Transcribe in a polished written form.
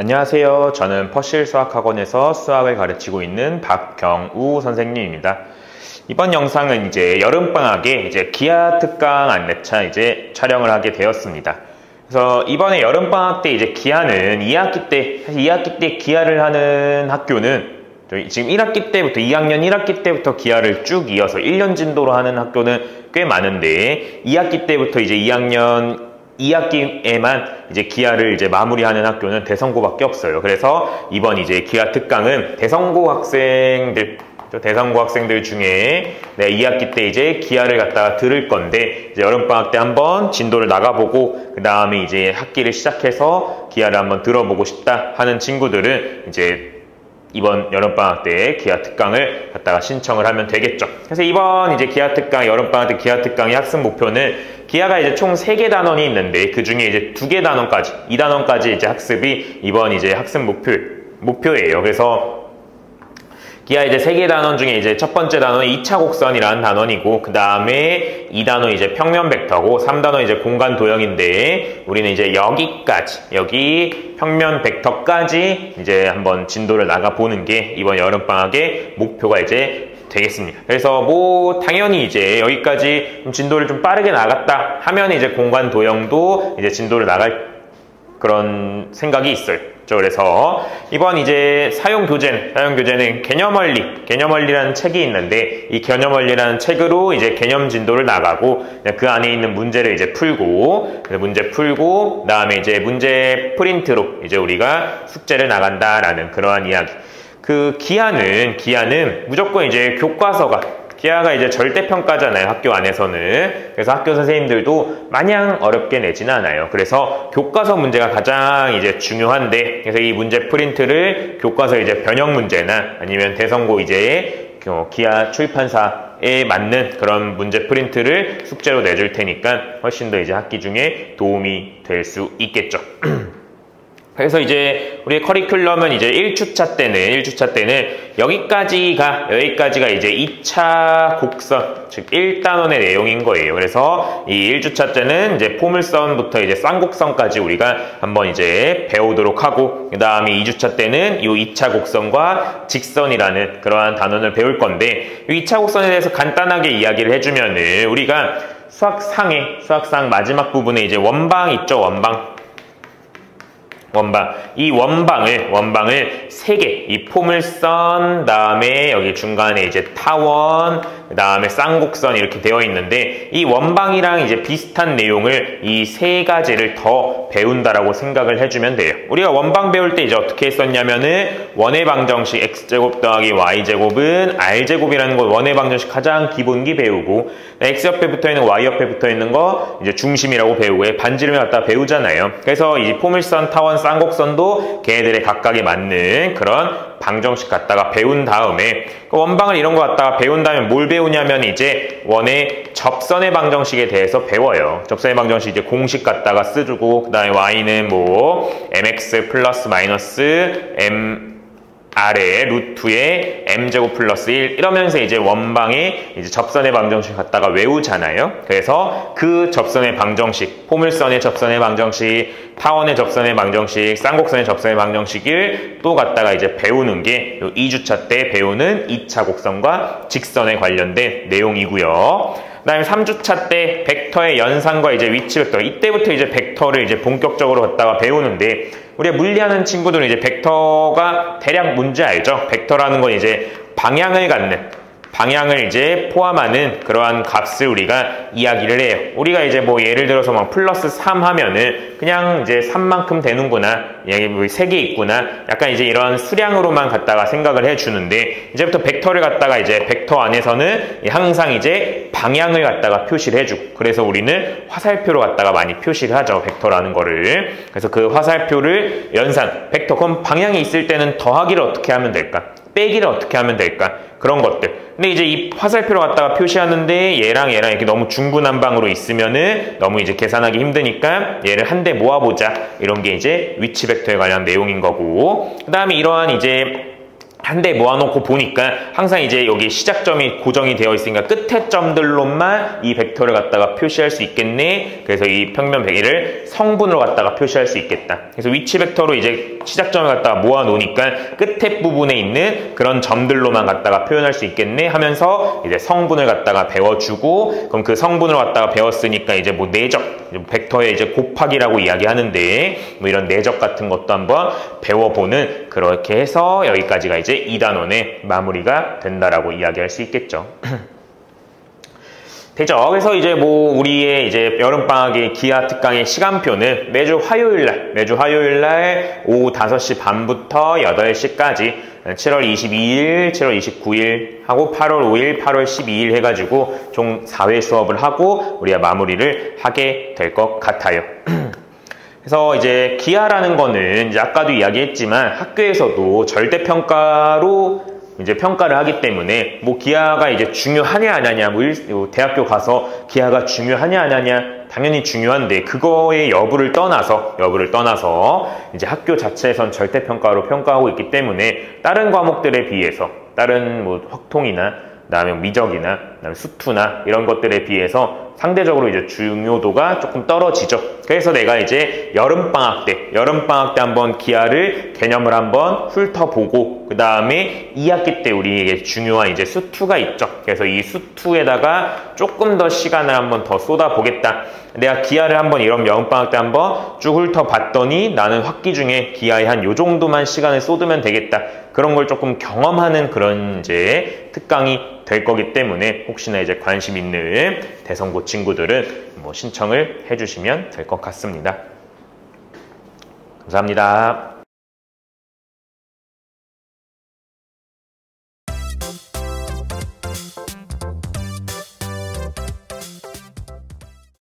안녕하세요. 저는 퍼실 수학학원에서 수학을 가르치고 있는 박경우 선생님입니다. 이번 영상은 이제 여름방학에 기아 특강 안내차 촬영을 하게 되었습니다. 그래서 이번에 여름방학 때 기아는 2학기 때 기아를 하는 학교는 지금 1학기 때부터 2학년 1학기 때부터 기아를 쭉 이어서 1년 진도로 하는 학교는 꽤 많은데 2학기 때부터 2학년 2학기에만 기아를 마무리하는 학교는 대성고밖에 없어요. 그래서 이번 기아 특강은 대성고 학생들 중에 2학기 때 기아를 갖다가 들을 건데 여름방학 때 한번 진도를 나가보고 그 다음에 학기를 시작해서 기아를 한번 들어보고 싶다 하는 친구들은 이번 여름방학 때 기아 특강을 갖다가 신청을 하면 되겠죠. 그래서 이번 여름방학 때 기아 특강의 학습 목표는 기아가 총 3개 단원이 있는데 그 중에 2개 단원까지, 2단원까지 학습이 이번 학습 목표예요. 그래서 기아 3개 단원 중에 첫 번째 단원은 2차 곡선이라는 단원이고 그 다음에 2단원 평면 벡터고 3단원 공간 도형인데 우리는 여기 평면 벡터까지 한번 진도를 나가 보는 게 이번 여름방학의 목표가 되겠습니다. 그래서 당연히 여기까지 진도를 좀 빠르게 나갔다 하면 공간 도형도 진도를 나갈 그런 생각이 있어요. 그래서 이번 사용 교재는 개념원리라는 책이 있는데 이 개념원리라는 책으로 개념 진도를 나가고 그 안에 있는 문제를 풀고 그다음에 문제 프린트로 우리가 숙제를 나간다라는 그러한 이야기. 기아는 무조건 기아가 절대평가잖아요, 학교 안에서는. 그래서 학교 선생님들도 마냥 어렵게 내지는 않아요. 그래서 교과서 문제가 가장 중요한데, 그래서 이 문제 프린트를 교과서 변형 문제나 아니면 대성고 기아 출판사에 맞는 그런 문제 프린트를 숙제로 내줄 테니까 훨씬 더 학기 중에 도움이 될 수 있겠죠. 그래서 우리의 커리큘럼은 1주차 때는 여기까지가 2차 곡선, 즉 1단원의 내용인 거예요. 그래서 이 1주차 때는 포물선부터 쌍곡선까지 우리가 한번 배우도록 하고, 그 다음에 2주차 때는 이 2차 곡선과 직선이라는 그러한 단원을 배울 건데, 이 2차 곡선에 대해서 간단하게 이야기를 해주면은 우리가 수학상 마지막 부분에 원방 있죠, 이 원방을 3개, 이 포물선, 다음에 여기 중간에 타원, 그 다음에 쌍곡선 이렇게 되어 있는데 이 원방이랑 비슷한 내용을 이 3가지를 더 배운다라고 생각을 해주면 돼요. 우리가 원방 배울 때 어떻게 했었냐면은 원의 방정식 x제곱 더하기 y제곱은 r제곱이라는 거 원의 방정식 가장 기본기 배우고 x 옆에 붙어있는 y 옆에 붙어있는 거 중심이라고 배우고 반지름을 갖다 배우잖아요. 그래서 이 포물선, 타원, 쌍곡선도 걔네들의 각각에 맞는 그런 방정식 갖다가 배운 다음에 원방을 이런 거 갖다가 배운 다음에 뭘 배우냐면 원의 접선의 방정식에 대해서 배워요. 접선의 방정식 공식 갖다가 쓰주고 그 다음에 y는 mx 플러스 마이너스 m 아래 루트에 m제곱 플러스 1 이러면서 원방의 접선의 방정식 갖다가 외우잖아요. 그래서 그 접선의 방정식, 포물선의 접선의 방정식, 타원의 접선의 방정식, 쌍곡선의 접선의 방정식을 또 갖다가 배우는 게 2주차 때 배우는 2차 곡선과 직선에 관련된 내용이고요. 그 다음에 3주차 때 벡터의 연산과 위치 벡터, 이때부터 벡터를 본격적으로 갖다가 배우는데 우리가 물리하는 친구들은 벡터가 대략 뭔지 알죠? 벡터라는 건 방향을 포함하는 그러한 값을 우리가 이야기를 해요. 우리가 예를 들어서 플러스 3 하면은 그냥 3만큼 되는구나, 3개 있구나, 약간 이런 수량으로만 갖다가 생각을 해주는데 이제부터 벡터를 갖다가 벡터 안에서는 항상 방향을 갖다가 표시를 해주고, 그래서 우리는 화살표로 갖다가 많이 표시를 하죠, 벡터라는 거를. 그래서 그 화살표를 벡터, 그럼 방향이 있을 때는 더하기를 어떻게 하면 될까? 빼기를 어떻게 하면 될까? 그런 것들. 근데 이 화살표로 갖다가 표시하는데 얘랑 이렇게 너무 중구난방으로 있으면은 너무 계산하기 힘드니까 얘를 한데 모아보자. 이런 게 위치 벡터에 관한 내용인 거고. 그 다음에 이러한 한 대 모아놓고 보니까 항상 이제 여기 시작점이 고정이 되어 있으니까 끝에 점들로만 이 벡터를 갖다가 표시할 수 있겠네. 그래서 이 평면 100을 성분으로 갖다가 표시할 수 있겠다. 그래서 위치 벡터로 이제 시작점을 갖다가 모아 놓으니까 끝에 부분에 있는 그런 점들로만 갖다가 표현할 수 있겠네 하면서 이제 성분을 갖다가 배워주고, 그럼 그 성분을 갖다가 배웠으니까 이제 뭐 내적, 벡터의 이제 곱하기라고 이야기하는데 뭐 이런 내적 같은 것도 한번 배워보는, 그렇게 해서 여기까지가 이제 2단원의 마무리가 된다라고 이야기할 수 있겠죠. 되죠. 그래서 이제 뭐 우리의 이제 여름방학의 기하 특강의 시간표는 매주 화요일날 오후 5시 반부터 8시까지 7월 22일, 7월 29일 하고 8월 5일, 8월 12일 해가지고 총 4회 수업을 하고 우리가 마무리를 하게 될 것 같아요. 그래서 이제 기하라는 거는 이제 아까도 이야기했지만 학교에서도 절대평가로 이제 평가를 하기 때문에 뭐 기하가 이제 중요하냐 안 하냐, 뭐 대학교 가서 기하가 중요하냐 안 하냐 당연히 중요한데, 그거의 여부를 떠나서 이제 학교 자체에선 절대평가로 평가하고 있기 때문에 다른 과목들에 비해서, 다른 뭐 확통이나 그다음에 미적이나 그다음에 수투나 이런 것들에 비해서 상대적으로 이제 중요도가 조금 떨어지죠. 그래서 내가 이제 여름방학 때 한번 기하를 개념을 한번 훑어보고, 그 다음에 2학기 때 우리에게 중요한 이제 수투가 있죠. 그래서 이 수투에다가 조금 더 시간을 한번 더 쏟아보겠다. 내가 기하를 한번 이런 여름방학 때 한번 쭉 훑어봤더니 나는 학기 중에 기하에 한 요 정도만 시간을 쏟으면 되겠다. 그런 걸 조금 경험하는 그런 이제 특강이 될 거기 때문에 혹시나 이제 관심 있는 대성고 친구들은 뭐 신청을 해주시면 될 것 같습니다. 감사합니다.